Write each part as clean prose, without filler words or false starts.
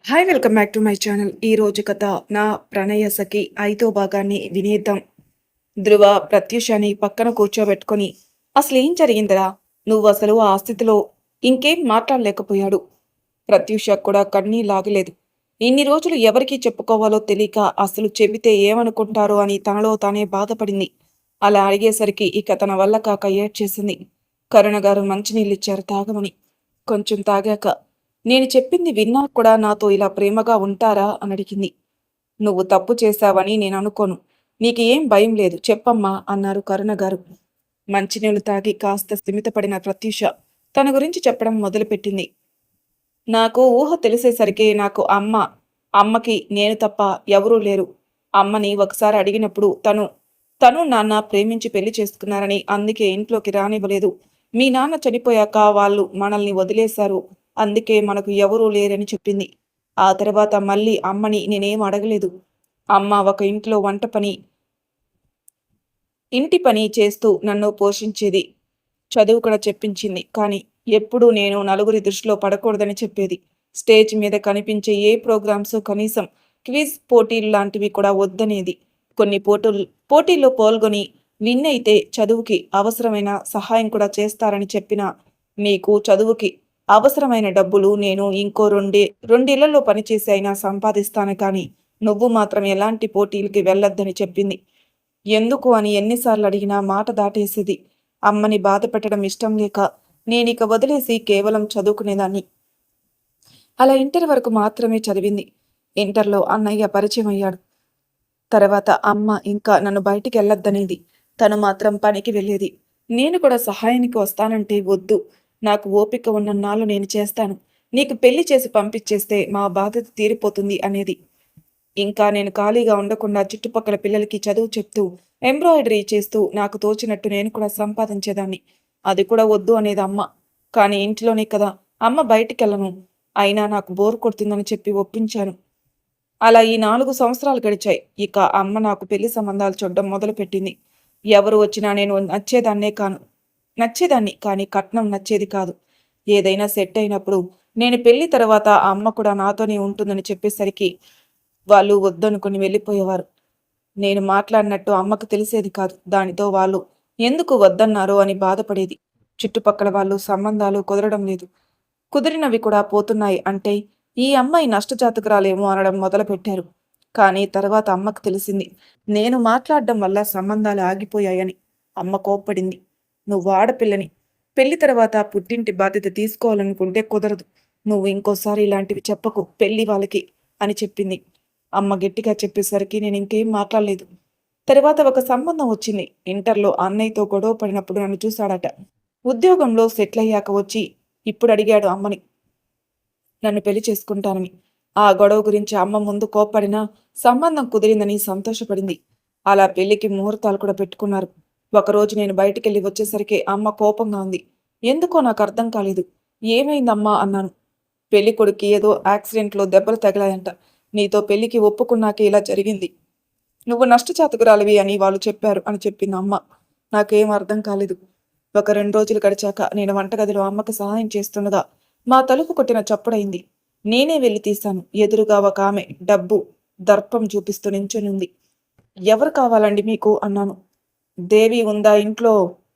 Hi welcome back to my channel. ఈ రోజు కథ నా ప్రణయ సఖి 5వ భాగాన్ని వినేద్దాం. ధ్రువ ప్రత్యూషని పక్కన కూర్చోబెట్టుకొని అసలేం జరిగిందిరా? నువ్వు అసలు ఆ స్థితిలో ఇంకేం మాట్లాడలేకపోయాడు. ప్రత్యూష కూడా కన్నీళ్లాగలేదు. ఇన్ని రోజులు ఎవరికీ చెప్పుకోవాలో తెలియక అసలు చెబితే ఏమనుకుంటారో అని తనలో తానే బాధపడింది. అలా అడిగేసరికి ఇక తన వల్ల కాక ఏడ్చేసింది. కరుణ గారు మంచినీళ్ళిచ్చారు తాగమని. కొంచెం తాగాక నేను చెప్పింది విన్నా కూడా నాతో ఇలా ప్రేమగా ఉంటారా అని అడిగింది. నువ్వు తప్పు చేశావని నేను అనుకోను. నీకు ఏం భయం లేదు చెప్పమ్మా అన్నారు కరుణ గారు. మంచినీళ్లు తాగి కాస్త స్థిమితపడిన ప్రత్యూష తన గురించి చెప్పడం మొదలుపెట్టింది. నాకు ఊహ తెలిసేసరికి నాకు అమ్మకి నేను తప్ప ఎవరూ లేరు. అమ్మని ఒకసారి అడిగినప్పుడు తను నాన్న ప్రేమించి పెళ్లి చేసుకున్నారని అందుకే ఇంట్లోకి రానివ్వలేదు. మీ నాన్న చనిపోయాక వాళ్ళు మనల్ని వదిలేశారు. అందుకే మనకు ఎవరూ లేరని చెప్పింది. ఆ తర్వాత మళ్ళీ అమ్మని నేనేం అడగలేదు. అమ్మ ఒక ఇంట్లో ఇంటి పని చేస్తూ నన్ను పోషించేది. చదువు కూడా చెప్పించింది. కానీ ఎప్పుడూ నేను నలుగురి దృష్టిలో పడకూడదని చెప్పేది. స్టేజ్ మీద కనిపించే ఏ ప్రోగ్రామ్స్ కనీసం క్విజ్ పోటీలు లాంటివి కూడా వద్దనేది. కొన్ని పోటీల్లో పాల్గొని విన్ అయితే చదువుకి అవసరమైన సహాయం కూడా చేస్తారని చెప్పిన నీకు చదువుకి అవసరమైన డబ్బులు నేను ఇంకో రెండేళ్లలో పనిచేసి అయినా సంపాదిస్తాను కానీ నువ్వు మాత్రం ఎలాంటి పోటీలకి వెళ్ళొద్దని చెప్పింది. ఎందుకు అని ఎన్నిసార్లు అడిగినా మాట దాటేసేది. అమ్మని బాధ పెట్టడం ఇష్టం లేక నేనిక వదిలేసి కేవలం చదువుకునేదాన్ని. అలా ఇంటర్ వరకు మాత్రమే చదివింది. ఇంటర్లో అన్నయ్య పరిచయం అయ్యాడు. తర్వాత అమ్మ ఇంకా నన్ను బయటికి వెళ్ళొద్దనేది. తను మాత్రం పనికి వెళ్ళేది. నేను కూడా సహాయానికి వస్తానంటే వద్దు. నాకు ఓపిక ఉన్నన్నాళ్ళు నేను చేస్తాను. నీకు పెళ్లి చేసి పంపించేస్తే మా బాధ్యత తీరిపోతుంది అనేది. ఇంకా నేను ఖాళీగా ఉండకుండా చుట్టుపక్కల పిల్లలకి చదువు చెప్తూ ఎంబ్రాయిడరీ చేస్తూ నాకు తోచినట్టు నేను కూడా సంపాదించేదాన్ని. అది కూడా వద్దు అనేది అమ్మ. కానీ ఇంట్లోనే కదా, అమ్మ బయటికెళ్ళను. అయినా నాకు బోర్ కొడుతుందని చెప్పి ఒప్పించాను. అలా ఈ 4 సంవత్సరాలు గడిచాయి. ఇక అమ్మ నాకు పెళ్లి సంబంధాలు చూడడం మొదలుపెట్టింది. ఎవరు వచ్చినా నేను నచ్చేదాన్ని కానీ కట్నం నచ్చేది కాదు. ఏదైనా సెట్ అయినప్పుడు నేను పెళ్లి తర్వాత ఆ అమ్మ కూడా నాతోనే ఉంటుందని చెప్పేసరికి వాళ్ళు వద్దనుకుని వెళ్ళిపోయేవారు. నేను మాట్లాడినట్టు అమ్మకు తెలిసేది కాదు. దానితో వాళ్ళు ఎందుకు వద్దన్నారో అని బాధపడేది. చుట్టుపక్కల వాళ్ళు సంబంధాలు కుదరడం లేదు. కుదిరినవి కూడా పోతున్నాయి అంటే ఈ అమ్మాయి నష్టజాతకురాలేమో అనడం మొదలుపెట్టారు. కానీ తర్వాత అమ్మకు తెలిసింది. నేను మాట్లాడడం వల్ల సంబంధాలు ఆగిపోయాయని. అమ్మ కోప్పడింది. నువ్వు ఆడపిల్లని. పెళ్లి తర్వాత పుట్టింటి బాధ్యత తీసుకోవాలనుకుంటే కుదరదు. నువ్వు ఇంకోసారి ఇలాంటివి చెప్పకు పెళ్లి వాళ్ళకి అని చెప్పింది. అమ్మ గట్టిగా చెప్పేసరికి నేను ఇంకేం మాట్లాడలేదు. తర్వాత ఒక సంబంధం వచ్చింది. ఇంటర్లో అన్నయ్యతో గొడవ పడినప్పుడు నన్ను చూశాడట. ఉద్యోగంలో సెటిల్ అయ్యాక వచ్చి ఇప్పుడు అడిగాడు అమ్మని నన్ను పెళ్లి చేసుకుంటానని. ఆ గొడవ గురించి అమ్మ ముందు కోప్పడినా సంబంధం కుదిరిందని సంతోషపడింది. అలా పెళ్లికి ముహూర్తాలు కూడా పెట్టుకున్నారు. ఒకరోజు నేను బయటికెళ్ళి వచ్చేసరికి అమ్మ కోపంగా ఉంది. ఎందుకో నాకు అర్థం కాలేదు. ఏమైందమ్మా అన్నాను. పెళ్లి కొడుక్కి ఏదో యాక్సిడెంట్లో దెబ్బలు తగిలాయంట. నీతో పెళ్లికి ఒప్పుకున్నాకే ఇలా జరిగింది. నువ్వు నష్టచాతకురాలివి అని వాళ్ళు చెప్పారు అని చెప్పింది అమ్మ. నాకేం అర్థం కాలేదు. ఒక 2 రోజులు గడిచాక నేను వంటగదిలో అమ్మకి సహాయం చేస్తుండగా మా తలుపు కొట్టిన చప్పుడైంది. నేనే వెళ్లి తీశాను. ఎదురుగా ఒక ఆమె డబ్బు దర్పం చూపిస్తూ నించునుంది. ఎవరు కావాలండి మీకు అన్నాను. దేవి ఉందా ఇంట్లో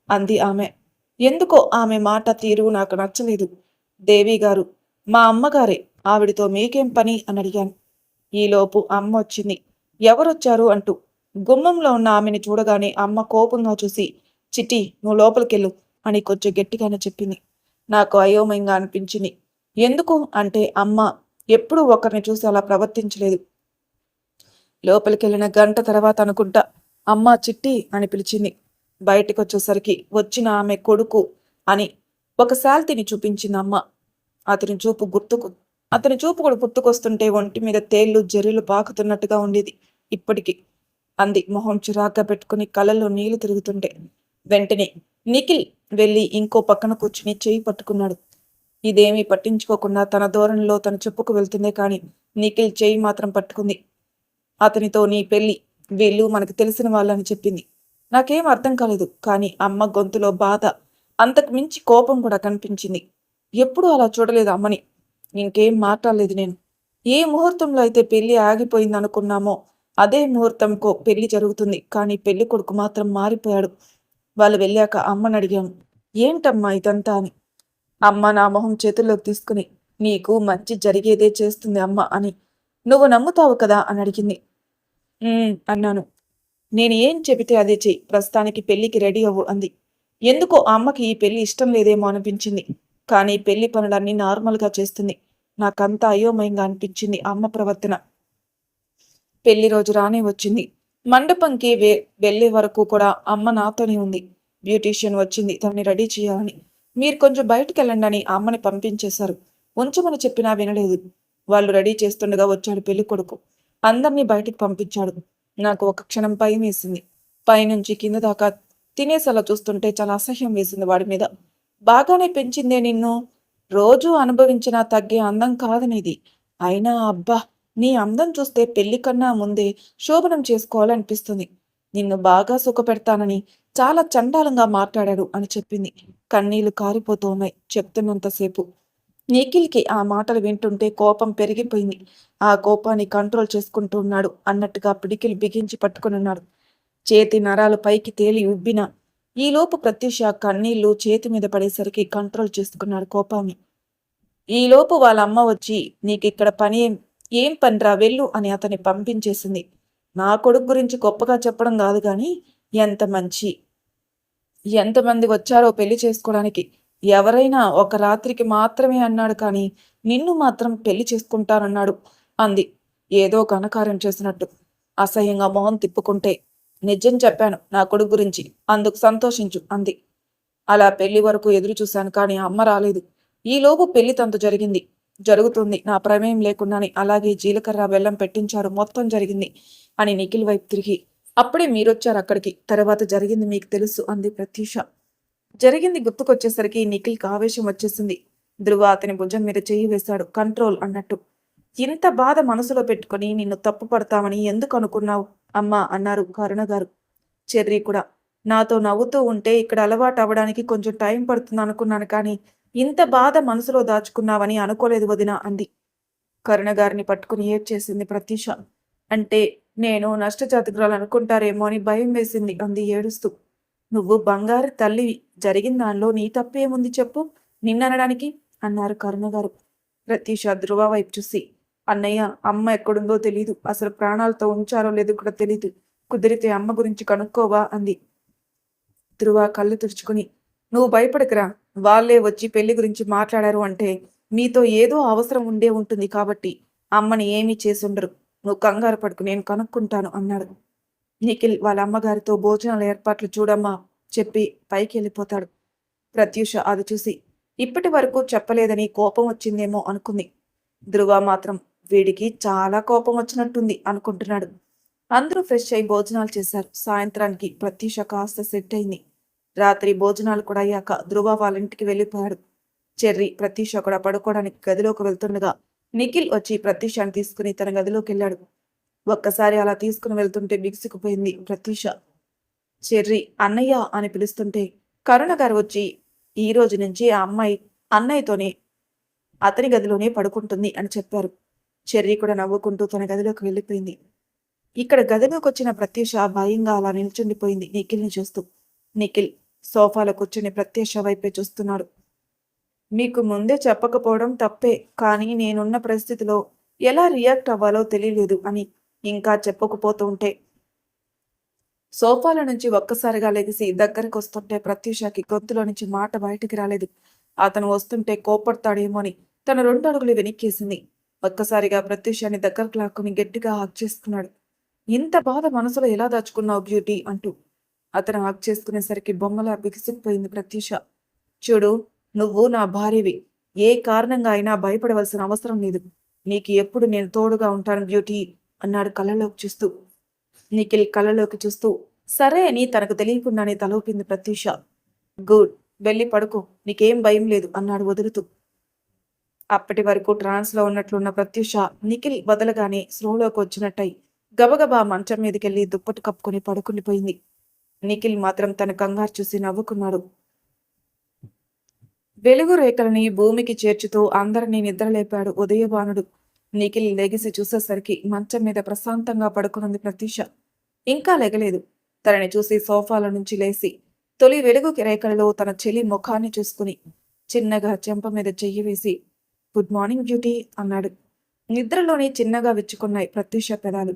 అంది ఆమె. ఎందుకో ఆమె మాట తీరు నాకు నచ్చలేదు. దేవి గారు మా అమ్మగారే. ఆవిడితో మీకేం పని అని అడిగాను. ఈలోపు అమ్మ వచ్చింది. ఎవరొచ్చారు అంటూ. గుమ్మంలో ఉన్న ఆమెని చూడగానే అమ్మ కోపంగా చూసి చిట్టి నువ్వు లోపలికెళ్ళు అని కొంచెం గట్టిగానే చెప్పింది. నాకు అయోమయంగా అనిపించింది. ఎందుకు అంటే అమ్మ ఎప్పుడూ ఒకరిని చూసి అలా ప్రవర్తించలేదు. లోపలికెళ్ళిన గంట తర్వాత అనుకుంటా అమ్మ చిట్టి అని పిలిచింది. బయటకొచ్చేసరికి వచ్చిన ఆమె కొడుకు అని ఒక శాల్తీని చూపించింది అమ్మ. అతని చూపు కూడా గుర్తుకొస్తుంటే ఒంటి మీద తేళ్లు జర్రులు పాకుతున్నట్టుగా ఉండేది ఇప్పటికి అంది మొహం చిరాగ్గా పెట్టుకుని కళ్ళల్లో నీళ్లు తిరుగుతుంటే. వెంటనే నిఖిల్ వెళ్ళి ఇంకో పక్కన కూర్చుని చేయి పట్టుకున్నాడు. ఇదేమీ పట్టించుకోకుండా తన ధోరణిలో తను చెప్పుకు వెళ్తుందే కాని నిఖిల్ చేయి మాత్రం పట్టుకుంది. అతనితో నీ పెళ్లి వీళ్ళు మనకు తెలిసిన వాళ్ళని చెప్పింది. నాకేం అర్థం కాలేదు. కానీ అమ్మ గొంతులో బాధ అంతకు మించి కోపం కూడా కనిపించింది. ఎప్పుడూ అలా చూడలేదు అమ్మని. ఇంకేం మాట్లాడలేదు నేను. ఏ ముహూర్తంలో అయితే పెళ్లి ఆగిపోయిందనుకున్నామో అదే ముహూర్తంకో పెళ్లి జరుగుతుంది. కానీ పెళ్లి కొడుకు మాత్రం మారిపోయాడు. వాళ్ళు వెళ్ళాక అమ్మనడిగాను. ఏంటమ్మా ఇదంతా అని. అమ్మ నా మొహం చేతుల్లోకి తీసుకుని, నీకు మంచి జరిగేదే చేస్తుంది అమ్మ అని. నువ్వు నమ్ముతావు కదా అని అడిగింది. అన్నాను. నేను ఏం చెబితే అదే చెయ్యి. ప్రస్తుతానికి పెళ్లికి రెడీ అవ్వు అంది. ఎందుకో ఆ అమ్మకి ఈ పెళ్లి ఇష్టం లేదేమో అనిపించింది. కానీ పెళ్లి పనులన్నీ నార్మల్గా చేస్తుంది. నాకంతా అయోమయంగా అనిపించింది అమ్మ ప్రవర్తన. పెళ్లి రోజు రానే వచ్చింది. మండపంకి వెళ్లే వరకు కూడా అమ్మ నాతోనే ఉంది. బ్యూటీషియన్ వచ్చింది తనని రెడీ చేయాలని. మీరు కొంచెం బయటికి వెళ్ళండి అని అమ్మని పంపించేశారు. ఉంచమని చెప్పినా వినలేదు. వాళ్ళు రెడీ చేస్తుండగా వచ్చాడు పెళ్లి కొడుకు. అందరినీ బయటికి పంపించాడు. నాకు ఒక క్షణం భయం వేసింది. పైనుంచి కింద దాకా తినేసేలా చూస్తుంటే చాలా అసహ్యం వేసింది వాడి మీద. బాగానే పెంచిందే నిన్ను. రోజూ అనుభవించినా తగ్గే అందం కాదు నీది. అయినా అబ్బా, నీ అందం చూస్తే పెళ్లి కన్నా ముందే శోభనం చేసుకోవాలనిపిస్తుంది. నిన్ను బాగా సుఖపెడతానని చాలా చండాలంగా మాట్లాడాడు అని చెప్పింది. కన్నీళ్లు కారిపోతూ ఉన్నాయి చెప్తున్నంతసేపు. నిఖిల్కి ఆ మాటలు వింటుంటే కోపం పెరిగిపోయింది. ఆ కోపాన్ని కంట్రోల్ చేసుకుంటూ ఉన్నాడు అన్నట్టుగా పిడికిలు బిగించి పట్టుకునున్నాడు. చేతి నరాలు పైకి తేలి ఉబ్బిన ఈలోపు ప్రత్యూష కన్నీళ్లు చేతి మీద పడేసరికి కంట్రోల్ చేసుకున్నాడు కోపాన్ని. ఈలోపు వాళ్ళ అమ్మ వచ్చి, నీకిక్కడ పని ఏం పనిరా వెళ్ళు అని అతన్ని పంపించేసింది. నా కొడుకు గురించి గొప్పగా చెప్పడం కాదు గాని ఎంతమంది వచ్చారో పెళ్లి చేసుకోవడానికి. ఎవరైనా ఒక రాత్రికి మాత్రమే అన్నాడు కానీ నిన్ను మాత్రం పెళ్లి చేసుకుంటానన్నాడు అంది ఏదో ఘనకార్యం చేసినట్టు. అసహ్యంగా మొహం తిప్పుకుంటే, నిజం చెప్పాను నా కొడుకు గురించి, అందుకు సంతోషించు అంది. అలా పెళ్లి వరకు ఎదురు చూశాను కానీ అమ్మ రాలేదు. ఈలోపు పెళ్లి తంతు జరుగుతుంది నా ప్రమేయం లేకుండానే. అలాగే జీలకర్ర బెల్లం పెట్టించారు, మొత్తం జరిగింది అని నిఖిల్ వైపు తిరిగి, అప్పుడే మీరొచ్చారు అక్కడికి. తర్వాత జరిగింది మీకు తెలుసు అంది ప్రత్యూష. జరిగింది గుర్తుకొచ్చేసరికి నిఖిల్కి ఆవేశం వచ్చేసింది. ధ్రువ అతని భుజం మీద చెయ్యి వేశాడు, కంట్రోల్ అన్నట్టు. ఇంత బాధ మనసులో పెట్టుకుని నిన్ను తప్పు పడతామని ఎందుకు అనుకున్నావు అమ్మా అన్నారు కరుణ గారు. చెర్రీ కూడా, నాతో నవ్వుతూ ఉంటే ఇక్కడ అలవాటు అవ్వడానికి కొంచెం టైం పడుతుంది అనుకున్నాను కానీ ఇంత బాధ మనసులో దాచుకున్నావని అనుకోలేదు వదిన అంది. కరుణ గారిని పట్టుకుని ఏడ్చేసింది ప్రత్యూష. అంటే నేను నష్టజాతకురాలు అనుకుంటారేమో అని భయం వేసింది అంది ఏడుస్తూ. నువ్వు బంగారు తల్లివి, జరిగిన దానిలో నీ తప్పేముంది చెప్పు నిన్ననడానికి అన్నారు కరుణగారు. ప్రత్యూష ధ్రువ వైపు చూసి, అన్నయ్య అమ్మ ఎక్కడుందో తెలీదు, అసలు ప్రాణాలతో ఉంచారో లేదో కూడా తెలీదు, కుదిరితే అమ్మ గురించి కనుక్కోవా అంది. ధ్రువ కళ్ళు తుడుచుకుని, నువ్వు భయపడకురా, వాళ్ళే వచ్చి పెళ్లి గురించి మాట్లాడారు అంటే మీతో ఏదో అవసరం ఉండే ఉంటుంది కాబట్టి అమ్మని ఏమీ చేసుండరు. నువ్వు కంగారు పడుకు, నేను కనుక్కుంటాను అన్నాడు. నిఖిల్ వాళ్ళ అమ్మగారితో భోజనాల ఏర్పాట్లు చూడమ్మా చెప్పి పైకి వెళ్ళిపోతాడు. ప్రత్యూష అది చూసి ఇప్పటి వరకు చెప్పలేదని కోపం వచ్చిందేమో అనుకుంది. ధ్రువ మాత్రం వీడికి చాలా కోపం వచ్చినట్టుంది అనుకుంటున్నాడు. అందరూ ఫ్రెష్ అయి భోజనాలు చేశారు. సాయంత్రానికి ప్రత్యూష కాస్త సెట్ అయింది. రాత్రి భోజనాలు కూడా అయ్యాక ధ్రువ వాళ్ళ ఇంటికి వెళ్ళిపోయాడు. చెర్రీ ప్రత్యూష కూడా పడుకోవడానికి గదిలోకి వెళ్తుండగా నిఖిల్ వచ్చి ప్రత్యూషాన్ని తీసుకుని తన గదిలోకి వెళ్ళాడు. ఒక్కసారి అలా తీసుకుని వెళ్తుంటే బిగుసుకుపోయింది ప్రత్యూష. చెర్రీ అన్నయ్య అని పిలుస్తుంటే కరుణ గారు వచ్చి, ఈ రోజు నుంచి ఆ అమ్మాయి అన్నయ్యతోనే అతని గదిలోనే పడుకుంటుంది అని చెప్పారు. చెర్రీ కూడా నవ్వుకుంటూ తన గదిలోకి వెళ్ళిపోయింది. ఇక్కడ గదిలోకి వచ్చిన ప్రత్యూష భయంగా అలా నిల్చుండిపోయింది నిఖిల్ని చూస్తూ. నిఖిల్ సోఫాలో కూర్చుని ప్రత్యూష వైపే చూస్తున్నాడు. మీకు ముందే చెప్పకపోవడం తప్పే, కానీ నేనున్న పరిస్థితిలో ఎలా రియాక్ట్ అవ్వాలో తెలియలేదు అని ఇంకా చెప్పకపోతూ ఉంటే సోఫాల నుంచి ఒక్కసారిగా లెగిసి దగ్గరికి వస్తుంటే ప్రత్యూషకి గొంతులో నుంచి మాట బయటికి రాలేదు. అతను వస్తుంటే కోపడతాడేమో అని తన 2 అడుగులు వెనక్కేసింది. ఒక్కసారిగా ప్రత్యూషాన్ని దగ్గరకు లాక్కుని గట్టిగా హక్ చేసుకున్నాడు. ఇంత బాధ మనసులో ఎలా దాచుకున్నావు బ్యూటీ అంటూ. అతను హక్ చేసుకునేసరికి బొమ్మలా బిగిసిపోయింది ప్రత్యూష. చూడు, నువ్వు నా భార్యవి, ఏ కారణంగా అయినా భయపడవలసిన అవసరం లేదు. నీకు ఎప్పుడు నేను తోడుగా ఉంటాను బ్యూటీ అన్నాడు కళ్ళలోకి చూస్తూ. నిఖిల్ కళ్ళలోకి చూస్తూ సరే అని తనకు తెలియకుండానే తలూపింది ప్రత్యూష. గుడ్, వెళ్ళి పడుకో, నీకేం భయం లేదు అన్నాడు వదులుతూ. అప్పటి వరకు ట్రాన్స్లో ఉన్నట్లున్న ప్రత్యూష నిఖిల్ వదలగానే స్లోలోకి వచ్చినట్టయి గబగబా మంచం మీదకెళ్ళి దుప్పటి కప్పుకొని పడుకునిపోయింది. నిఖిల్ మాత్రం తన కంగారు చూసి నవ్వుకున్నాడు. వెలుగు రేఖలని భూమికి చేర్చుతూ అందరినీ నిద్రలేపాడు ఉదయభానుడు. నిఖిల్ లెగిసి చూసేసరికి మంచం మీద ప్రశాంతంగా పడుకునుంది ప్రత్యూష. ఇంకా లెగలేదు. తనని చూసి సోఫాలో నుంచి లేచి తొలి వెలుగు రేఖలలో తన చెలి ముఖాన్ని చూసుకుని చిన్నగా చెంప మీద చెయ్యి వేసి గుడ్ మార్నింగ్ బ్యూటీ అన్నాడు. నిద్రలోనే చిన్నగా విచ్చుకున్నాయి ప్రత్యూష పెదాలు.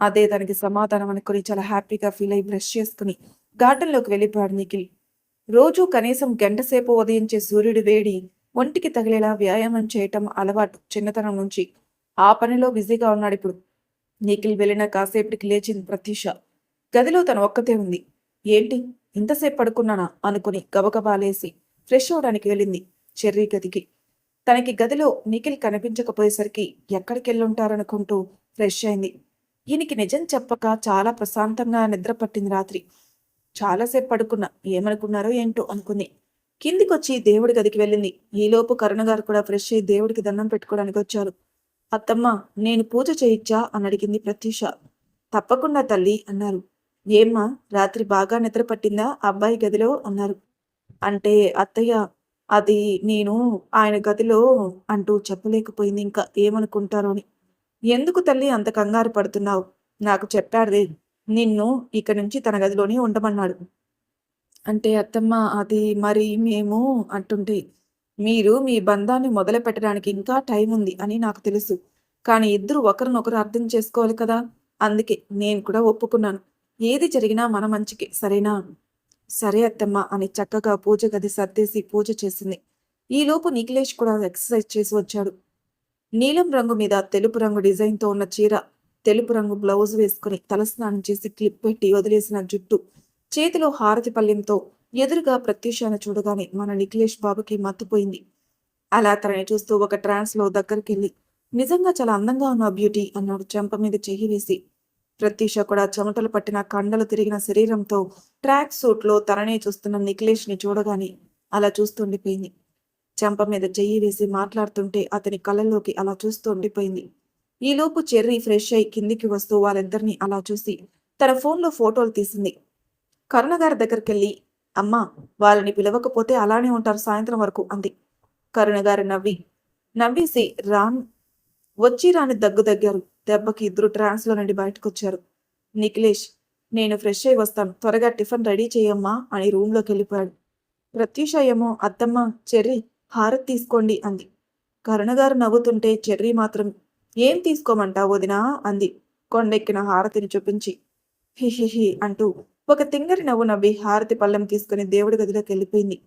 అదే తనకి సమాధానం అనుకుని చాలా హ్యాపీగా ఫీల్ అయి బ్రష్ చేసుకుని గార్డెన్లోకి వెళ్ళిపోయాడు నిఖిల్. రోజు కనీసం గంటసేపు ఉదయించే సూర్యుడి వేడి ఒంటికి తగిలేలా వ్యాయామం చేయటం అలవాటు చిన్నతనం నుంచి. ఆ పనిలో బిజీగా ఉన్నాడిప్పుడు. నిఖిల్ వెళ్ళిన కాసేపటికి లేచింది ప్రత్యూష. గదిలో తను ఒక్కతే ఉంది. ఏంటి ఇంతసేపు పడుకున్నానా అనుకుని గబగబా లేసి ఫ్రెష్ అవడానికి వెళ్ళింది చెర్రీ గదికి. తనకి గదిలో నిఖిల్ కనిపించకపోయేసరికి ఎక్కడికెళ్ళుంటారనుకుంటూ ఫ్రెష్ అయింది. ఈయనకి నిజం చెప్పక చాలా ప్రశాంతంగా నిద్ర పట్టింది రాత్రి. చాలాసేపు పడుకున్నా, ఏమనుకున్నారో ఏంటో అనుకుంది. కిందికొచ్చి దేవుడి గదికి వెళ్ళింది. ఈలోపు కరుణగారు కూడా ఫ్రెష్ అయ్యి దేవుడికి దండం పెట్టుకోవడానికి వచ్చారు. అత్తమ్మ, నేను పూజ చేయిచ్చా అని అడిగింది ప్రత్యూష. తప్పకుండా తల్లి అన్నారు. ఏమ్మా, రాత్రి బాగా నిద్ర పట్టిందా అబ్బాయి గదిలో అన్నారు. అంటే అత్తయ్య, అది నేను ఆయన గదిలో అంటూ చెప్పలేకపోయింది. ఇంకా ఏమనుకుంటారో అని. ఎందుకు తల్లి అంత కంగారు పడుతున్నావు? నాకు చెప్పాడుదే, నిన్ను ఇక నుంచి తన గదిలోనే ఉండమన్నాడు. అంటే అత్తమ్మ, అది మరి మేము అంటుంటే, మీరు మీ బంధాన్ని మొదలు పెట్టడానికి ఇంకా టైం ఉంది అని నాకు తెలుసు. కానీ ఇద్దరు ఒకరినొకరు అర్థం చేసుకోవాలి కదా. అందుకే నేను కూడా ఒప్పుకున్నాను. ఏది జరిగినా మన మంచికి, సరేనా? సరే అత్తమ్మ అని చక్కగా పూజ గది సర్దేసి పూజ చేసింది. ఈలోపు నిఖిలేష్ కూడా ఎక్సర్సైజ్ చేసి వచ్చాడు. నీలం రంగు మీద తెలుపు రంగు డిజైన్తో ఉన్న చీర, తెలుపు రంగు బ్లౌజ్ వేసుకుని తలస్నానం చేసి క్లిప్ పెట్టి వదిలేసిన జుట్టు, చేతిలో హారతి పళ్ళెంతో ఎదురుగా ప్రత్యూషాన్ని చూడగానే మన నిఖిలేష్ బాబుకి మత్తుపోయింది. అలా తనని చూస్తూ ఒక ట్రాన్స్ లో దగ్గరికెళ్ళి, నిజంగా చాలా అందంగా ఉన్న బ్యూటీ అన్నాడు చెంప మీద చెయ్యి వేసి. ప్రత్యూష కూడా చెమటలు పట్టిన కండలు తిరిగిన శరీరంతో ట్రాక్ సూట్ లో తననే చూస్తున్న నిఖిలేష్ ని చూడగానే అలా చూస్తుండిపోయింది. చెంప మీద చెయ్యి వేసి మాట్లాడుతుంటే అతని కళ్ళల్లోకి అలా చూస్తూ ఉండిపోయింది. ఈలోపు చెర్రీ ఫ్రెష్ అయి కిందికి వస్తూ వాళ్ళిద్దరిని అలా చూసి తన ఫోన్లో ఫోటోలు తీసింది. కరుణగారి దగ్గరికెళ్ళి, అమ్మా, వాళ్ళని పిలవకపోతే అలానే ఉంటారు సాయంత్రం వరకు అంది. కరుణగారు నవ్వేసి వచ్చి రాని దగ్గారు. దెబ్బకి ఇద్దరు ట్రాన్స్లో నుండి బయటకొచ్చారు. నిఖిలేష్, నేను ఫ్రెష్ అయి వస్తాను, త్వరగా టిఫిన్ రెడీ చేయమ్మా అని రూమ్లోకి వెళ్ళిపోయాడు. ప్రత్యూష ఏమో, అత్తమ్మ, చెర్రీ హారతి తీసుకోండి అంది. కరుణగారు నవ్వుతుంటే చెర్రీ మాత్రం, ఏం తీసుకోమంటావు వదినా అంది కొండెక్కిన హారతిని చూపించి. హిహిహి అంటూ ఒక తింగరి నవ్వు నవ్వి హారతి పళ్ళెం తీసుకుని దేవుడి గదిలోకి వెళ్ళిపోయింది.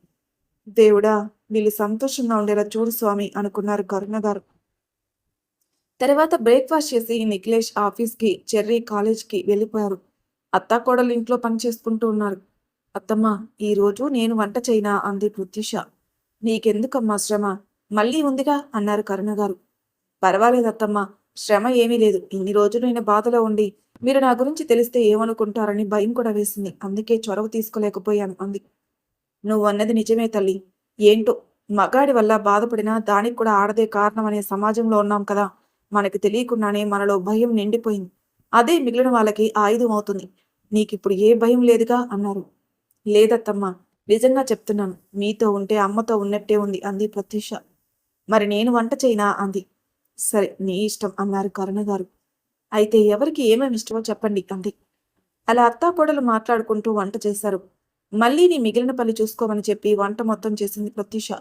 దేవుడా, వీళ్ళు సంతోషంగా ఉండేలా చూడు స్వామి అనుకున్నారు కరుణగారు. తర్వాత బ్రేక్ఫాస్ట్ చేసి నిఖిలేష్ ఆఫీస్కి, చెర్రీ కాలేజ్కి వెళ్ళిపోయారు. అత్తాకోడలు ఇంట్లో పని చేసుకుంటూ ఉన్నారు. అత్తమ్మ, ఈరోజు నేను వంట చేయనా అంది ప్రత్యూష. నీకెందుకమ్మా శ్రమ, మళ్ళీ ఉందిగా అన్నారు కరుణగారు. పర్వాలేదత్తమ్మా, శ్రమ ఏమీ లేదు. ఇన్ని రోజులు నేను బాధలో ఉండి మీరు నా గురించి తెలిస్తే ఏమనుకుంటారని భయం కూడా వేసింది. అందుకే చొరవ తీసుకోలేకపోయాను అంది. నువ్వు అన్నది నిజమే తల్లి. ఏంటో, మగాడి వల్ల బాధపడినా దానికి కూడా ఆడదే కారణం అనే సమాజంలో ఉన్నాం కదా. మనకి తెలియకుండానే మనలో భయం నిండిపోయింది. అదే మిగిలిన వాళ్ళకి ఆయుధం అవుతుంది. నీకిప్పుడు ఏ భయం లేదుగా అన్నారు. లేదత్తమ్మా, నిజంగా చెప్తున్నాను. మీతో ఉంటే అమ్మతో ఉన్నట్టే ఉంది అంది ప్రత్యూష. మరి నేను వంట చేయనా అంది. సరే, నీ ఇష్టం అన్నారు కరుణగారు. అయితే ఎవరికి ఏమేమి ఇష్టమో చెప్పండి అంది. అలా అత్తాకోడలు మాట్లాడుకుంటూ వంట చేశారు. మళ్ళీ నీ మిగిలిన పని చూసుకోమని చెప్పి వంట మొత్తం చేసింది ప్రత్యూష.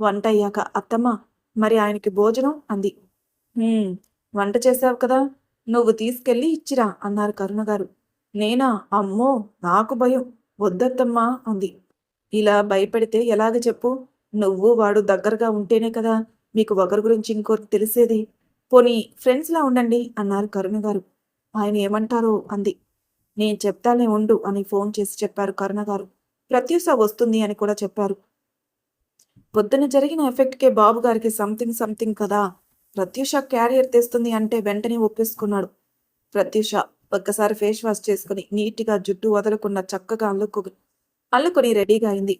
వంట అయ్యాక, అత్తమ్మ, మరి ఆయనకి భోజనం అంది. వంట చేశావు కదా, నువ్వు తీసుకెళ్ళి ఇచ్చిరా అన్నారు కరుణగారు. నేనా? అమ్మో, నాకు భయం, వద్దత్తమ్మా అంది. ఇలా భయపెడితే ఎలాగ చెప్పు? నువ్వు వాడు దగ్గరగా ఉంటేనే కదా మీకు ఒకరి గురించి ఇంకొకరికి తెలిసేది. పోనీ ఫ్రెండ్స్లా ఉండండి అన్నారు కరుణగారు. ఆయన ఏమంటారో అంది. నేను చెప్తానే ఉండు అని ఫోన్ చేసి చెప్పారు కరుణగారు. ప్రత్యూష వస్తుంది అని కూడా చెప్పారు. పొద్దున జరిగిన ఎఫెక్ట్కే బాబు గారికి సంథింగ్ కదా. ప్రత్యూష క్యారియర్ తెస్తుంది అంటే వెంటనే ఒప్పేసుకున్నాడు. ప్రత్యూష ఒక్కసారి ఫేస్ వాష్ చేసుకుని నీట్గా జుట్టు వదలకుండా చక్కగా అల్లుకొని రెడీగా అయింది.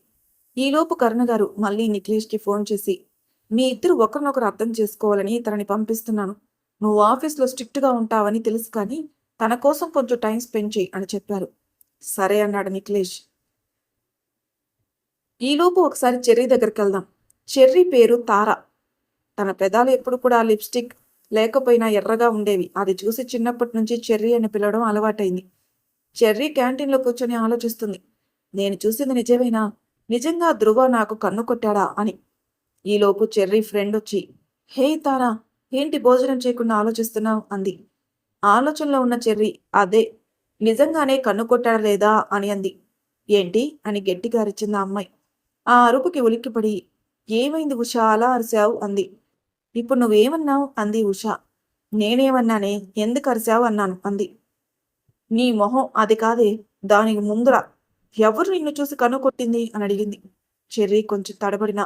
ఈలోపు కరుణగారు మళ్ళీ నిఖిలేష్కి ఫోన్ చేసి, మీ ఇద్దరు ఒకరినొకరు అర్థం చేసుకోవాలని తనని పంపిస్తున్నాను. నువ్వు ఆఫీస్లో స్ట్రిక్ట్గా ఉంటావని తెలుసు, కానీ తన కోసం కొంచెం టైం స్పెండ్ చేయి అని చెప్పారు. సరే అన్నాడు నిఖిలేష్. ఈలోపు ఒకసారి చెర్రీ దగ్గరికి వెళ్దాం. చెర్రీ పేరు తార. తన పెదాలు ఎప్పుడు కూడా లిప్స్టిక్, లేకపోయినా ఎర్రగా ఉండేవి. అది చూసి చిన్నప్పటి నుంచి చెర్రీ అని పిలవడం అలవాటైంది. చెర్రీ క్యాంటీన్లో కూర్చొని ఆలోచిస్తుంది. నేను చూసింది నిజమేనా? నిజంగా ధ్రువ నాకు కన్ను కొట్టాడా అని. ఈలోపు చెర్రీ ఫ్రెండ్ వచ్చి, హే తారా, ఏంటి భోజనం చేయకుండా ఆలోచిస్తున్నావు అంది. ఆలోచనలో ఉన్న చెర్రీ, అదే నిజంగానే కన్ను కొట్టాడా లేదా అని అంది. ఏంటి అని గట్టిగా అరిచింది ఆ అమ్మాయి. ఆ అరుపుకి ఉలిక్కిపడి, ఏమైంది ఉషా అలా అరిచావు అంది. ఇప్పుడు నువ్వేమన్నావు అంది ఉష. నేనేమన్నానే, ఎందుకు అరిచావు అన్నాను అంది. నీ మొహం అది కాదే, దానికి ముందురా ఎవరు నిన్ను చూసి కన్ను కొట్టింది అని అడిగింది. చెర్రీ కొంచెం తడబడినా,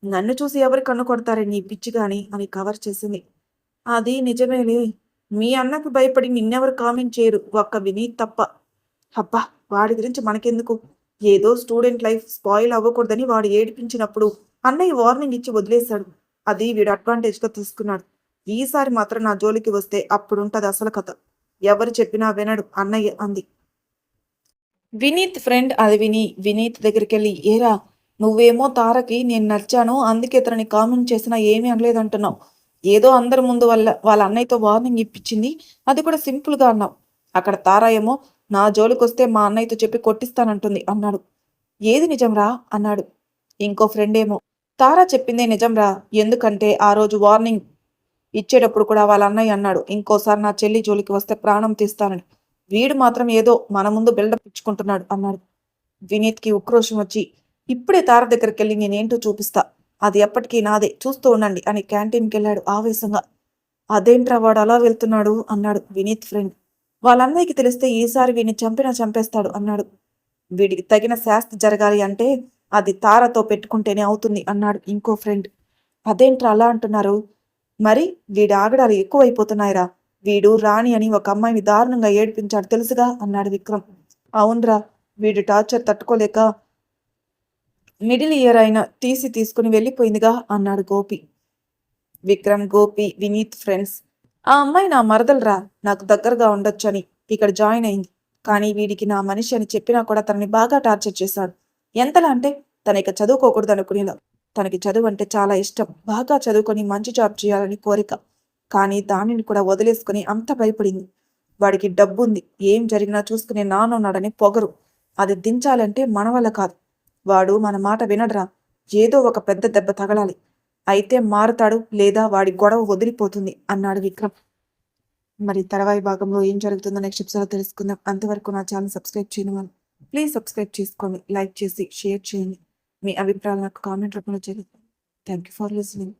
నన్ను చూసి ఎవరు కన్ను కొడతారే నీ పిచ్చిగాని అని కవర్ చేసింది. అది నిజమేలే, మీ అన్నకు భయపడి నిన్నెవరు కామెంట్ చేయరు, ఒక్క వినీత్ తప్ప. అబ్బా, వాడి గురించి మనకెందుకు? ఏదో స్టూడెంట్ లైఫ్ స్పాయిల్ అవ్వకూడదని వాడు ఏడిపించినప్పుడు అన్నయ్య వార్నింగ్ ఇచ్చి వదిలేశాడు. అది వీడు అడ్వాంటేజ్గా తీసుకున్నాడు. ఈసారి మాత్రం నా జోలికి వస్తే అప్పుడుంటది అసలు కథ. ఎవరు చెప్పినా వినడు అన్నయ్య అంది. వినీత్ ఫ్రెండ్ అది విని వినీత్ దగ్గరికి వెళ్ళి, ఏరా నువ్వేమో తారకి నేను నచ్చాను అందుకే తనని కామెంట్ చేసినా ఏమీ అనలేదంటున్నావు. ఏదో అందరి ముందు వాళ్ళ అన్నయ్యతో వార్నింగ్ ఇప్పించింది, అది కూడా సింపుల్గా అన్నావు. అక్కడ తార ఏమో నా జోలికొస్తే మా అన్నయ్యతో చెప్పి కొట్టిస్తానంటుంది అన్నాడు. ఏది నిజంరా అన్నాడు. ఇంకో ఫ్రెండ్ ఏమో, తారా చెప్పిందే నిజంరా, ఎందుకంటే ఆ రోజు వార్నింగ్ ఇచ్చేటప్పుడు కూడా వాళ్ళ అన్నయ్య అన్నాడు, ఇంకోసారి నా చెల్లి జోలికి వస్తే ప్రాణం తీస్తానని. వీడు మాత్రం ఏదో మన ముందు బిల్డప్ ఇచ్చుకుంటున్నాడు అన్నాడు. వినీత్కి ఉక్రోషం వచ్చి, ఇప్పుడే తార దగ్గరికి వెళ్ళి నేనేంటో చూపిస్తా, అది ఎప్పటికీ నాదే, చూస్తూ ఉండండి అని క్యాంటీన్కి వెళ్ళాడు ఆవేశంగా. అదేంట్రా వాడు అలా వెళ్తున్నాడు అన్నాడు వినీత్ ఫ్రెండ్. వాళ్ళ అన్నయ్యకి తెలిస్తే ఈసారి వీడిని చంపేస్తాడు అన్నాడు. వీడికి తగిన శాస్తి జరగాలి అంటే అది తారతో పెట్టుకుంటేనే అవుతుంది అన్నాడు ఇంకో ఫ్రెండ్. అదేంట్రా అలా అంటున్నారు? మరి వీడి ఆగడాలు ఎక్కువైపోతున్నాయిరా. వీడు రాణి అని ఒక అమ్మాయిని దారుణంగా ఏడిపించాడు తెలుసుగా అన్నాడు విక్రమ్. అవునరా, వీడి టార్చర్ తట్టుకోలేక మిడిల్ ఇయర్ అయినా తీసుకుని వెళ్ళిపోయిందిగా అన్నాడు గోపి. విక్రమ్, గోపి, వినీత్ ఫ్రెండ్స్. ఆ అమ్మాయి నా మరదలరా, నాకు దగ్గరగా ఉండొచ్చని ఇక్కడ జాయిన్ అయింది. కానీ వీడికి నా మనిషి అని చెప్పినా కూడా తనని బాగా టార్చర్ చేశాడు. ఎంతలా అంటే తన ఇక చదువుకోకూడదు అనుకునేలా. తనకి చదువు అంటే చాలా ఇష్టం, బాగా చదువుకొని మంచి జాబ్ చేయాలని కోరిక. కానీ దానిని కూడా వదిలేసుకుని అంత భయపడింది. వాడికి డబ్బుంది, ఏం జరిగినా చూసుకునే నాన్నున్నాడని పొగరు. అది దించాలంటే మన వల్ల కాదు. వాడు మన మాట వినడరా, ఏదో ఒక పెద్ద దెబ్బ తగలాలి, అయితే మారుతాడు లేదా వాడి గొడవ వదిలిపోతుంది అన్నాడు విక్రమ్. మరి తర్వాయి భాగంలో ఏం జరుగుతుందో నెక్స్ట్ ఎపిసోడ్ తెలుసుకుందాం. అంతవరకు నా ఛానల్ సబ్స్క్రైబ్ చేయని వాళ్ళు ప్లీజ్ సబ్స్క్రైబ్ చేసుకోండి, లైక్ చేసి షేర్ చేయండి. మీ అభిప్రాయాలు నాకు కామెంట్ రూపంలో చేయండి. Thank you for listening.